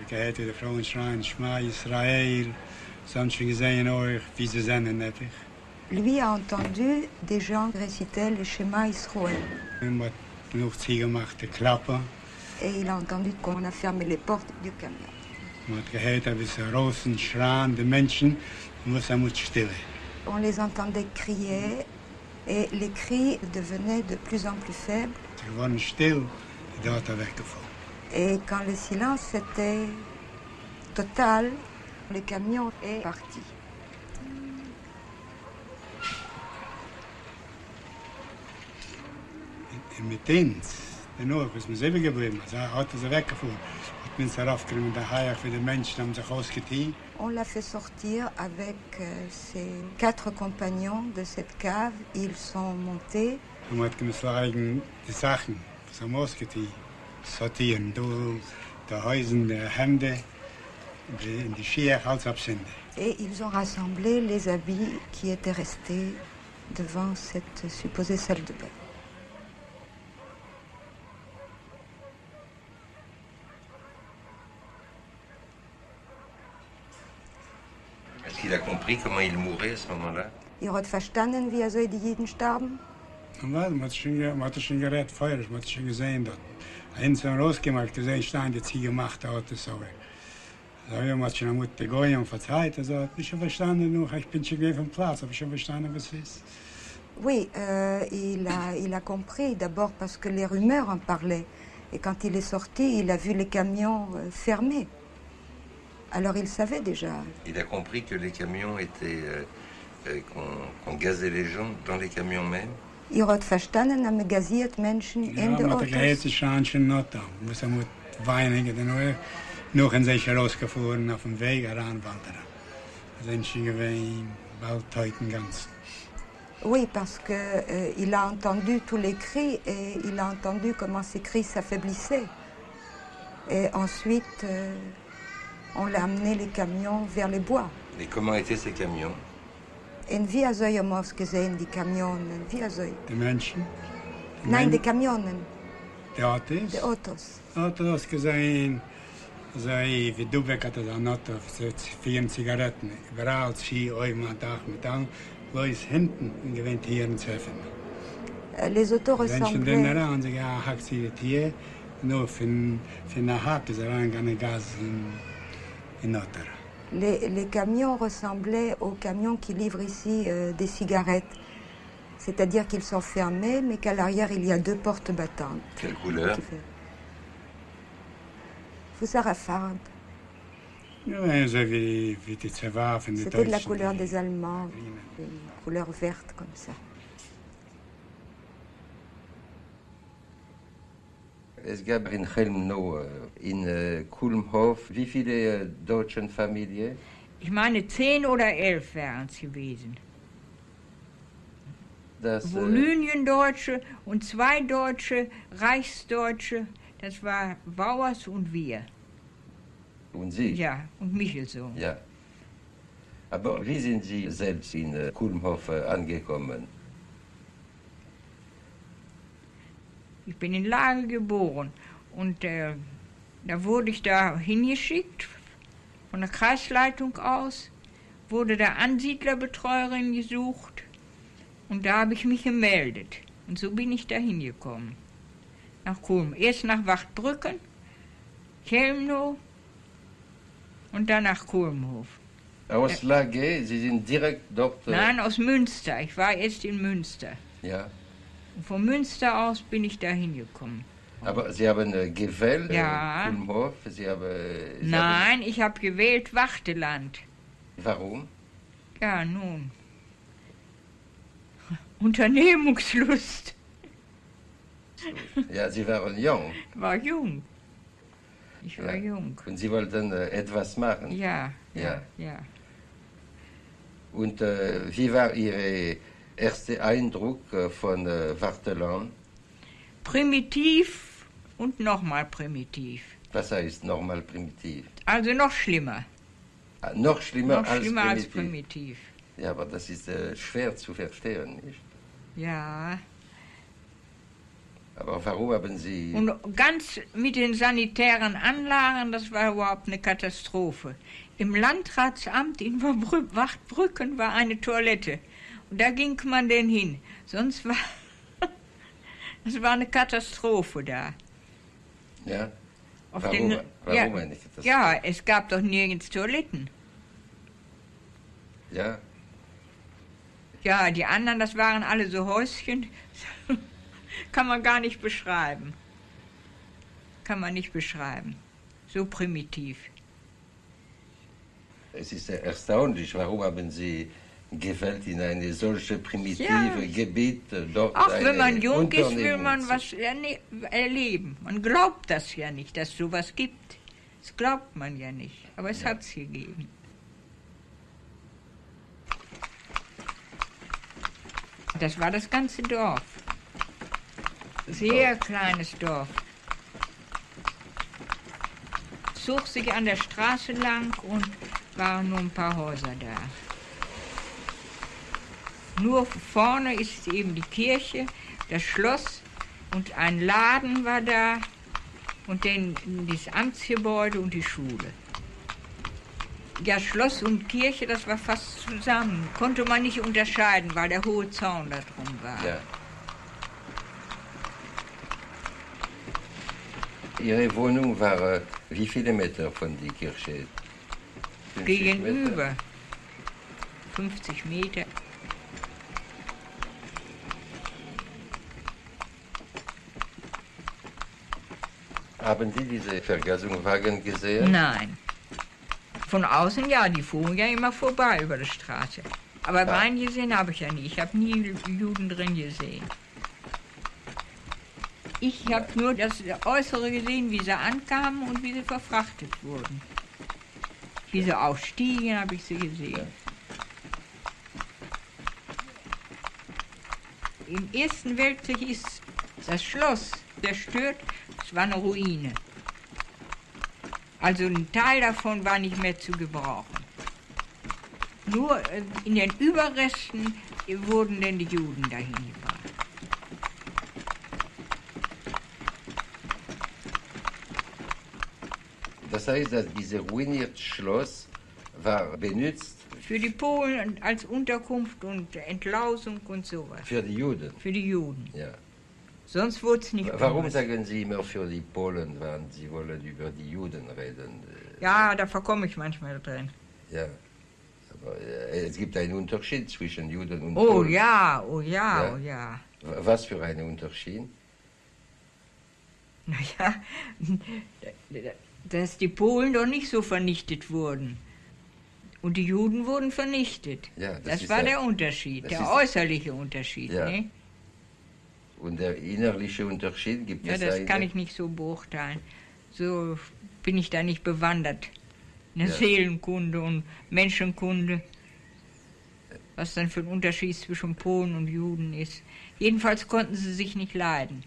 gehört, wie die Frauen schreien, Schma Israel, sonst schon gesehen euch, wie sie sind, nicht ich. Lui a entendu des gens réciter le Shema Israël. Man hat genug Ziege gemacht, die Klappe. Et il a entendu qu'on a fermé les portes du camion. Man hat gehört, wie sie draußen schreien, die Menschen, und was muss still. On les entendait crier et les cris devenaient de plus en plus faibles. Sie waren still, die dort weggefallen. Et quand le silence était total, le camion est parti. Und mit uns, danach ist man selber geblieben. Also hat er weggefahren. Hat man es heraufgenommen, der Haier für die Menschen haben sich ausgetan. On l'a fait sortir avec ses 4 compagnons de cette cave. Ils sont montés. Und man hat gesagt, die Sachen, was haben wir ausgetan. Sortieren, die Häuser, die Hemden, die Skier, alles absenden. Et ils ont rassemblé les habits qui étaient restés devant cette supposée salle de bain. Est-ce qu'il a compris comment il mourait à ce moment-là? Ihr habt verstanden, wie also die Juden starben? Man hat schon geredet, Feuer, man hat schon gesehen dort. Eins haben rausgemacht, gesehen, Stein, die sie gemacht hat, so. Man hat schon mit der Goyen verzeiht, also hat mich schon verstanden, ich bin schon auf dem Platz, habe ich schon verstanden, was es ist. Oui, il a compris, d'abord parce que les rumeurs en parlaient. Et quand il est sorti, il a vu les camions fermés. Alors il savait déjà. Il a compris que les camions étaient... qu'on gazait les gens dans les camions même. Ihr habt verstanden, haben gasiert Menschen in den Autos. Ja, man hat gehört, schon noch da. Man muss mit weinigen, dann noch in sich herausgefahren auf dem Weg heranwandern. Da sind schon gewesen, bald heute ganz. Oui, parce que il a entendu tous les cris et il a entendu comment ces cris s'affaiblissaient. Et ensuite, on a amené les camions vers les bois. Et comment étaient ces camions? En wie zou je moest gezien, die camionen? Wie zou je? Die Menschen? Nein, die camionen. Die Autos? Die Autos. Autos gesehen, so wie du weg hattest an Auto, für 4 Zigaretten. Überall Ski, einmal Tag mit allem, bloß hinten gewinnt hier in Zeffen. Les autos Wenn schon ressemblaient... den daran, sie ja, hackt sie hier, nur für eine Hack ist reingegangen Gas in Auto. Les camions ressemblaient aux camions qui livrent ici des cigarettes. C'est-à-dire qu'ils sont fermés, mais qu'à l'arrière, il y a 2 portes battantes. Quelle couleur? Fusarafard. C'était de la couleur des Allemands, une couleur verte comme ça. Es gab in Chelmno, in Kulmhof, wie viele deutsche Familien? Ich meine, 10 oder 11 wären es gewesen. Volynien-Deutsche und 2 Deutsche, Reichsdeutsche, das war Bauers und wir. Und Sie? Ja, und Michelsohn. Ja. Aber wie sind Sie selbst in Kulmhof angekommen? Ich bin in Lage geboren und da wurde ich da hingeschickt, von der Kreisleitung aus, wurde da Ansiedlerbetreuerin gesucht und da habe ich mich gemeldet. Und so bin ich da hingekommen, nach Kulm. Erst nach Wachtbrücken, Chelmno und dann nach Kulmhof. Aus Lage, Sie sind direkt dort... Nein, aus Münster. Ich war erst in Münster. Ja. Und von Münster aus bin ich da hingekommen. Aber Sie haben gewählt, ja. Kulmhof? Nein, ich habe gewählt Wachteland. Warum? Ja, nun. Unternehmungslust. Ja, Sie waren jung. War jung. Ich war jung. Und Sie wollten etwas machen? Ja. Und wie war Ihr erster Eindruck von Warteland? Primitiv und nochmal primitiv. Was heißt nochmal primitiv? Also noch schlimmer. Noch schlimmer, als primitiv. Ja, aber das ist schwer zu verstehen, nicht? Ja. Aber warum haben Sie... Und ganz mit den sanitären Anlagen, das war überhaupt eine Katastrophe. Im Landratsamt in Wachtbrücken war eine Toilette. Und da ging man denn hin. Sonst war... Das war eine Katastrophe da. Ja? Auf Warum ja, eine Katastrophe? ja, es gab doch nirgends Toiletten. Ja? Ja, die anderen, das waren alle so Häuschen. Kann man gar nicht beschreiben. Kann man nicht beschreiben. So primitiv. Es ist erstaunlich, warum haben Sie gewählt, in eine solche primitive Gebiet dort Auch wenn eine man jung ist, will Unternehmung man zu- was erleben. Man glaubt das ja nicht, dass es sowas gibt. Das glaubt man ja nicht. Aber es hat es gegeben. Das war das ganze Dorf. Sehr kleines Dorf. Zog sich an der Straße lang und waren nur ein paar Häuser da. Nur vorne ist eben die Kirche, das Schloss und ein Laden war da und das Amtsgebäude und die Schule. Ja, Schloss und Kirche, das war fast zusammen. Konnte man nicht unterscheiden, weil der hohe Zaun da drum war. Ja. Ihre Wohnung war wie viele Meter von der Kirche? 50 Gegenüber. Meter? 50 Meter. Haben Sie diese Vergasungswagen gesehen? Nein. Von außen ja, die fuhren ja immer vorbei über die Straße. Aber Ja. rein gesehen habe ich ja nie. Ich habe nie Juden drin gesehen. Ich habe nur das Äußere gesehen, wie sie ankamen und wie sie verfrachtet wurden. Wie sie ausstiegen, habe ich sie gesehen. Im Ersten Weltkrieg ist das Schloss zerstört, es war eine Ruine. Also ein Teil davon war nicht mehr zu gebrauchen. Nur in den Überresten wurden denn die Juden dahin gebracht. Das heißt, dass dieses ruinierte Schloss war benutzt Für die Polen als Unterkunft und Entlausung und sowas. für die Juden. Für die Juden. Ja. Sonst wurde es nicht Warum benutzt. sagen Sie immer für die Polen, wenn Sie wollen über die Juden reden? Ja, da verkomme ich manchmal drin. Ja. Aber es gibt einen Unterschied zwischen Juden und Oh Polen. ja, oh ja, Ja. oh ja. Was für einen Unterschied? Naja, dass die Polen doch nicht so vernichtet wurden. Und die Juden wurden vernichtet. Ja, das war ist der Unterschied, das der ist- äußerliche Unterschied. Ja. Ne? Und der innerliche Unterschied gibt Ja, es das einen? kann ich nicht so beurteilen. So bin ich da nicht bewandert. In der Ja. Seelenkunde und Menschenkunde. Was dann für ein Unterschied zwischen Polen und Juden ist. Jedenfalls konnten sie sich nicht leiden.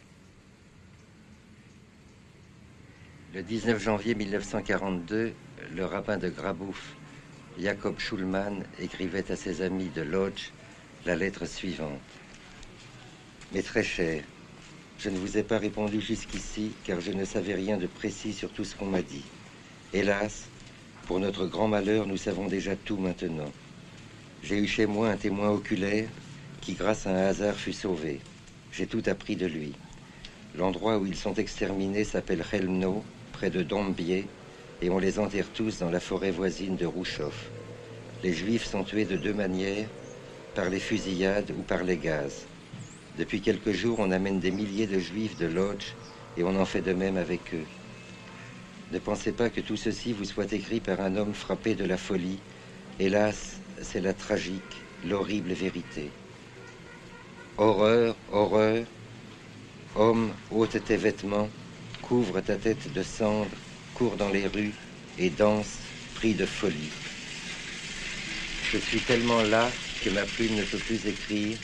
Le 19 janvier 1942, le rabbin de Grabouf, Jacob Schulman, écrivait à ses amis de Lodz la lettre suivante. Mes très chers, je ne vous ai pas répondu jusqu'ici car je ne savais rien de précis sur tout ce qu'on m'a dit. Hélas, pour notre grand malheur, nous savons déjà tout maintenant. J'ai eu chez moi un témoin oculaire qui, grâce à un hasard, fut sauvé. J'ai tout appris de lui. L'endroit où ils sont exterminés s'appelle Chelmno, près de Dombier, et on les enterre tous dans la forêt voisine de Rouchow. Les Juifs sont tués de deux manières, par les fusillades ou par les gaz. Depuis quelques jours, on amène des milliers de Juifs de Lodz, et on en fait de même avec eux. Ne pensez pas que tout ceci vous soit écrit par un homme frappé de la folie. Hélas, c'est la tragique, l'horrible vérité. Horreur, horreur, homme, ôte tes vêtements, couvre ta tête de cendre, cours dans les rues et danse, pris de folie. Je suis tellement las que ma plume ne peut plus écrire.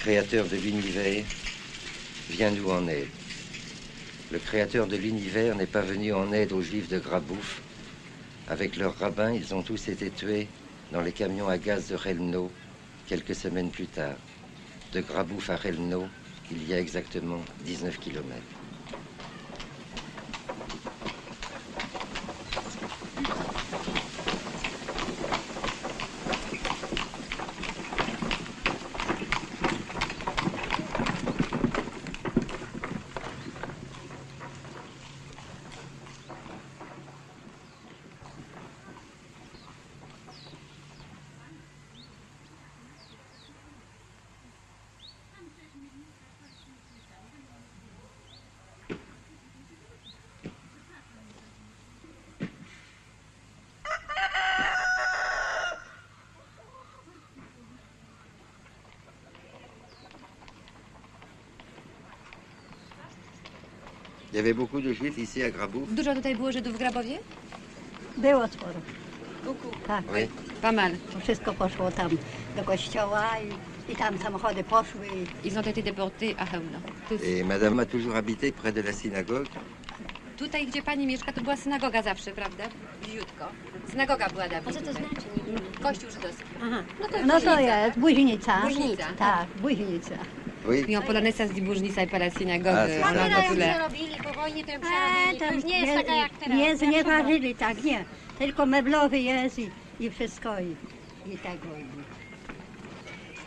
Créateur de l'univers, viens-nous en aide. Le créateur de l'univers n'est pas venu en aide aux Juifs de Grabouf. Avec leurs rabbins, ils ont tous été tués dans les camions à gaz de Chelmno quelques semaines plus tard. De Grabouf à Chelmno, il y a exactement 19 kilomètres. Il y avait beaucoup de juifs ici à Grabouf. Dużo tutaj było Żydów w Grabowie? Było sporo. Tak, Oui. Pas mal. to wszystko poszło tam do kościoła i tam samochody poszły. Ils ont été déportés à Chełmno. Tous. Et madame a toujours habité près de la synagogue. Tutaj, gdzie pani mieszka, to była synagoga zawsze, prawda? Ziutko. Synagoga była dawniej. Co to tutaj. znaczy? Kościół żydowski. Aha. No to jest No to Buźnica. jest Buźnica. Buźnica. Tak, Buźnica. Oui. I on polonais, ça se dit Bourgnica et pas la synagogue. Ah, c'est on ça. a tyle. robili po wojnie, to ją E, przerobili. To tam już nie jest taka jak teraz. nie Zawsze znieważyli, tak, nie. Tylko meblowy jest i wszystko i tego.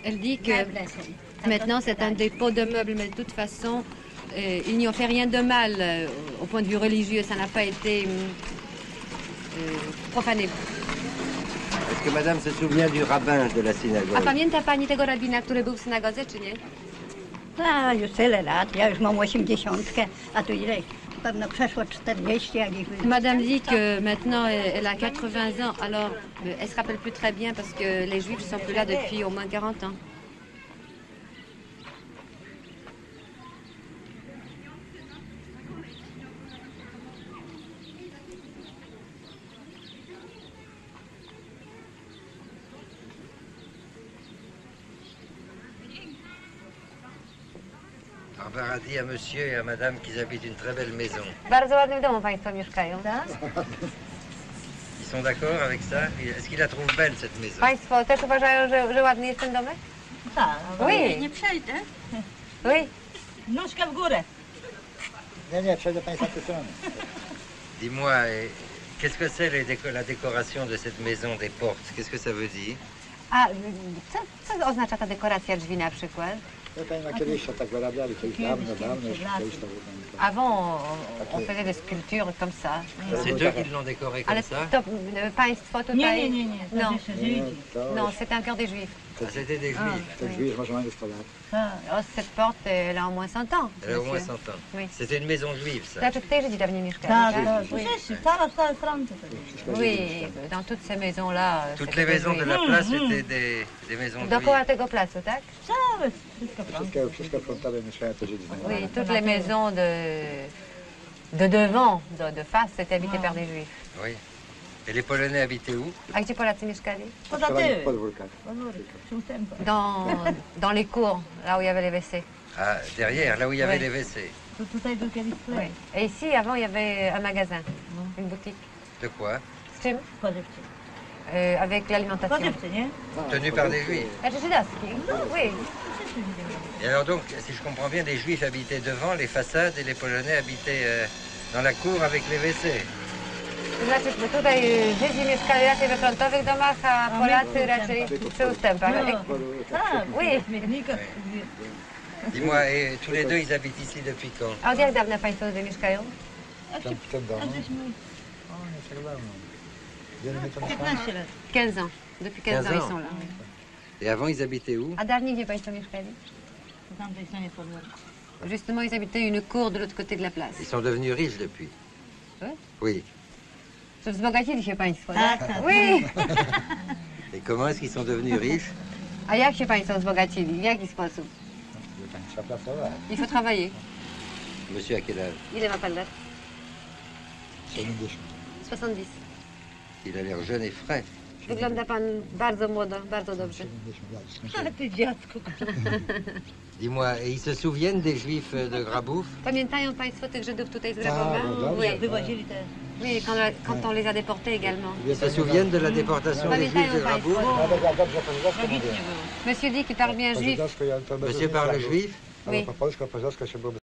Elle dit que Meble są. maintenant c'est un dépôt de meubles, mais de toute façon, ils n'y ont fait rien de mal au point de vue religieux. Ça n'a pas été profané. Est-ce que madame se souvient du rabbin de la A synagogue? pamięta pani tego rabina, który był w synagodze, czy nie? A, już tyle lat, ja już mam 80, a tu ile? Pewno przeszło 40, jak ich Madame dit que maintenant elle a 80 ans, alors elle se rappelle plus très bien parce que les juifs ne sont plus là depuis au moins 40 ans. Rabbin a dit à monsieur et à madame qu'ils habitent une très belle maison. W bardzo ładnym domu państwo mieszkają. Ils sont d'accord avec ça? Est-ce qu'ils la trouvent belle, cette maison? Państwo też uważają, że ładny jest ten domek? Tak, Oui. nie przejdę. Oui. Nóżkę w górę. Nie, przejdę Państwa tę stronę. Dis-moi, qu'est-ce que c'est la décoration de cette maison, des portes? Qu'est-ce que ça veut dire? A co oznacza ta dekoracja drzwi na przykład? Ja Pani na kiedyś to tak wyrabiali, kiedyś dawno, już kiedyś to było. Avant, on faisait des sculptures comme ça. C'est eux qui l'ont décoré comme Ale ça? to państwo tutaj... Nie. To Non, jeszcze Żydzi. non, c'est un cœur des juifs. Ah, c'était des juifs. Te drzwi już może mają 100 lat. Oh, cette porte, elle a au moins 100 ans. Elle a au moins monsieur. 100 ans. Oui. C'était une maison juive, ça. Znaczy tutaj Żydzi dawniej mieszkali, Tak, tak? tak. Wszyscy, cała Francja to jest. Oui, dans toutes ces maisons-là. Toutes c'était les des maisons de Juifs. la place étaient des maisons juives. Dookoła tego placu, tak? Całe, wszystko Francja. Wszystko frontowe mieszkają te Żydzi. Oui, toutes les maisons de devant, de face, étaient habitées par des Juifs. Oui. Et les Polonais habitaient où? A gdzie Polacy mieszkali? Poza W tyły. podwórkach. Przy ustępach. Dans les cours, là où il y avait les WC. Ah, derrière, là où il y avait Oui. les WC. Tutaj był kiedyś Oui. sklep. Et ici, avant, il y avait un magasin, une boutique. De quoi? Z czym? Spożywczy. Avec l'alimentation. Spożywczy, nie? Tenus par des juifs. Znaczy żydowski? Oui. Et alors donc, si je comprends bien, les juifs habitaient devant les façades et les Polonais habitaient dans la cour avec les WC. To znaczy, że tutaj Żydzi mieszkali raczej we frontowych domach, a Polacy raczej przy ustępach. Tak, Oui. śmietnika. Dis-moi, et tous les deux, ils habitent ici depuis quand? A od jak dawna państwo tutaj mieszkają? W tym domu? Żeśmy O, nie tak dawno. Wiele my to mieszkamy. 15 lat. 15 ans. Depuis 15 ans, 15 ils sont là. Et avant, ils habitaient où? A dawniej gdzie państwo mieszkali? Po tamtej stronie podwórka. Justement, ils habitaient une cour de l'autre côté de la place. Ils sont devenus riches depuis. Oui? Oui. Że wzbogacili się państwo, Tak, tak? tak. Oui! Et comment est-ce qu'ils sont devenus riches? A jak się państwo wzbogacili? W jaki sposób? Wie Pani, trzeba pracować. Il faut travailler. Monsieur, à quel âge? Ile ma pan lat? 70. 70. Il a l'air jeune et frais. Wygląda pan bardzo młodo, bardzo dobrze. 70 lat. A skończyłem. ty dziadku. Dis-moi, et ils se souviennent des juifs de Grabouf? Pamiętają państwo tych Żydów tutaj z Tak, Grabowa? no dobrze. Oui, Jak wywozili te... oui quand on les a déportés également. Ils se souviennent de la déportation des juifs de Grabouf? Nawet jak dobrze po żydowsku Tragicznie mówię. było. Monsieur dit qu'il parle bien Po juif. żydowsku ja to bez Monsieur różnicy parle jak- juif? Oui. Po polsku, po polsku się byłoby